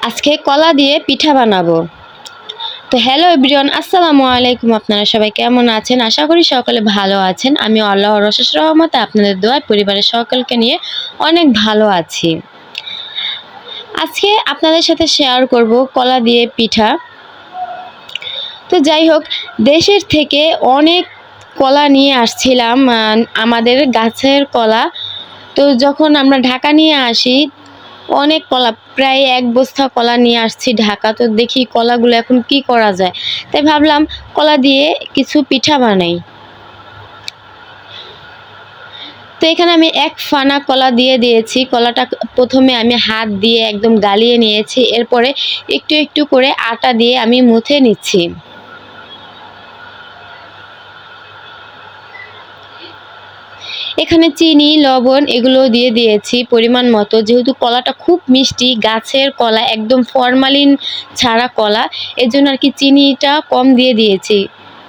আজকে কলা দিয়ে পিঠা বানাবো। তো হ্যালো এভরিওয়ান, আসসালামু আলাইকুম। আপনারা সবাই কেমন আছেন? আশা করি সকলে ভালো আছেন। আমি আল্লাহর অশেষ রহমতে আপনাদের দোয়ায় পরিবারের সকলকে নিয়ে অনেক ভালো আছি। আজকে আপনাদের সাথে শেয়ার করব কলা দিয়ে পিঠা। তো যাই হোক, দেশের থেকে অনেক কলা নিয়ে আসছিলাম, আমাদের গাছের কলা। তো যখন আমরা ঢাকা নিয়ে আসি, অনেক কলা, প্রায় এক বস্তা কলা নিয়ে আসছি ঢাকা। তো দেখি কলাগুলো এখন কি করা যায়, তাই ভাবলাম কলা দিয়ে কিছু পিঠা বানাই। তো এখানে আমি এক ফানা কলা দিয়ে দিয়েছি। কলাটা প্রথমে আমি হাত দিয়ে একদম গালিয়ে নিয়েছি, এরপরে একটু একটু করে আটা দিয়ে আমি মুথে নিচ্ছি। এখানে চিনি, লবণ এগুলো দিয়ে দিয়েছি পরিমাণ মতো। যেহেতু কলাটা খুব মিষ্টি, গাছের কলা, একদম ফরমালিন ছাড়া কলা, এজন্য আর কি চিনিটা কম দিয়ে দিয়েছি।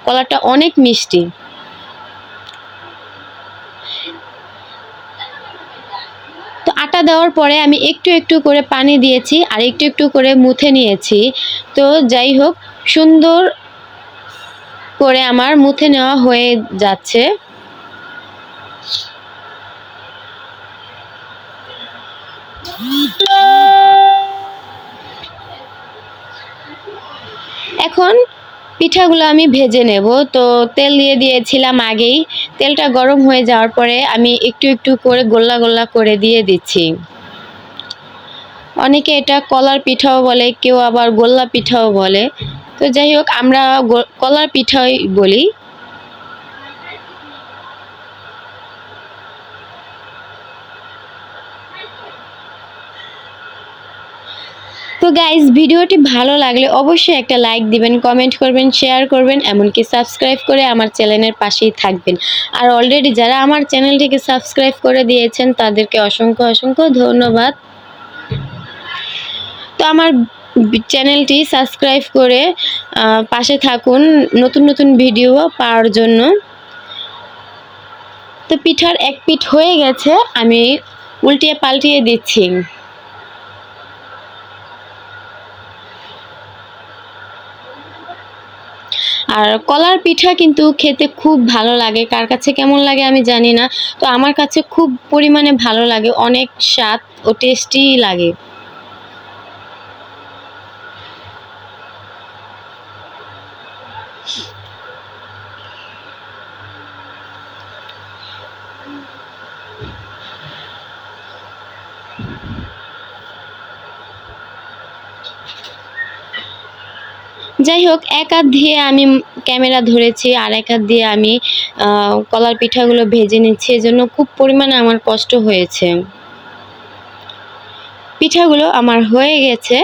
কলাটা অনেক মিষ্টি। তো আটা দেওয়ার পরে আমি একটু একটু করে পানি দিয়েছি আর একটু একটু করে মুথে নিয়েছি। তো যাই হোক, সুন্দর করে আমার মুথে নেওয়া হয়ে যাচ্ছে। এখন পিঠাগুলো আমি ভেজে নেব। তো তেল দিয়ে দিয়েছিলাম আগেই। তেলটা গরম হয়ে যাওয়ার পরে আমি একটু একটু করে গোল্লা গোল্লা করে দিয়ে দিচ্ছি। অনেকে এটা কলার পিঠাও বলে, কেউ আবার গোল্লা পিঠাও বলে। তো যাই হোক, আমরা কলার পিঠাই বলি। তো গাইজ, ভিডিওটি ভালো লাগলে অবশ্যই একটা লাইক দিবেন, কমেন্ট করবেন, শেয়ার করবেন, এমনকি সাবস্ক্রাইব করে আমার চ্যানেলের পাশেই থাকবেন। আর অলরেডি যারা আমার চ্যানেলটিকে সাবস্ক্রাইব করে দিয়েছেন তাদেরকে অসংখ্য অসংখ্য ধন্যবাদ। তো আমার চ্যানেলটি সাবস্ক্রাইব করে পাশে থাকুন নতুন নতুন ভিডিও পাওয়ার জন্য। তো পিঠার এক পিঠ হয়ে গেছে, আমি উল্টিয়ে পাল্টিয়ে দিচ্ছি। আর কলার পিঠা কিন্তু খেতে খুব ভালো লাগে। কার কাছে কেমন লাগে আমি জানি না, তো আমার কাছে খুব পরিমাণে ভালো লাগে, অনেক স্বাদ ও টেস্টি লাগে। যাই হোক, এক হাত দিয়ে আমি ক্যামেরা ধরেছি আর এক হাত দিয়ে আমি কলার পিঠাগুলো ভেজে নিচ্ছি, এজন্য খুব পরিমাণে আমার কষ্ট হয়েছে। পিঠাগুলো আমার হয়ে গেছে।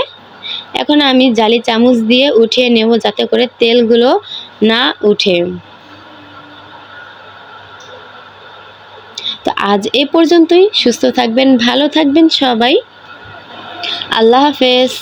এখন আমি জালি চামচ দিয়ে উঠিয়ে নেব, যাতে করে তেলগুলো না উঠে। তো আজ এ পর্যন্তই। সুস্থ থাকবেন, ভালো থাকবেন সবাই। আল্লাহ হাফেজ।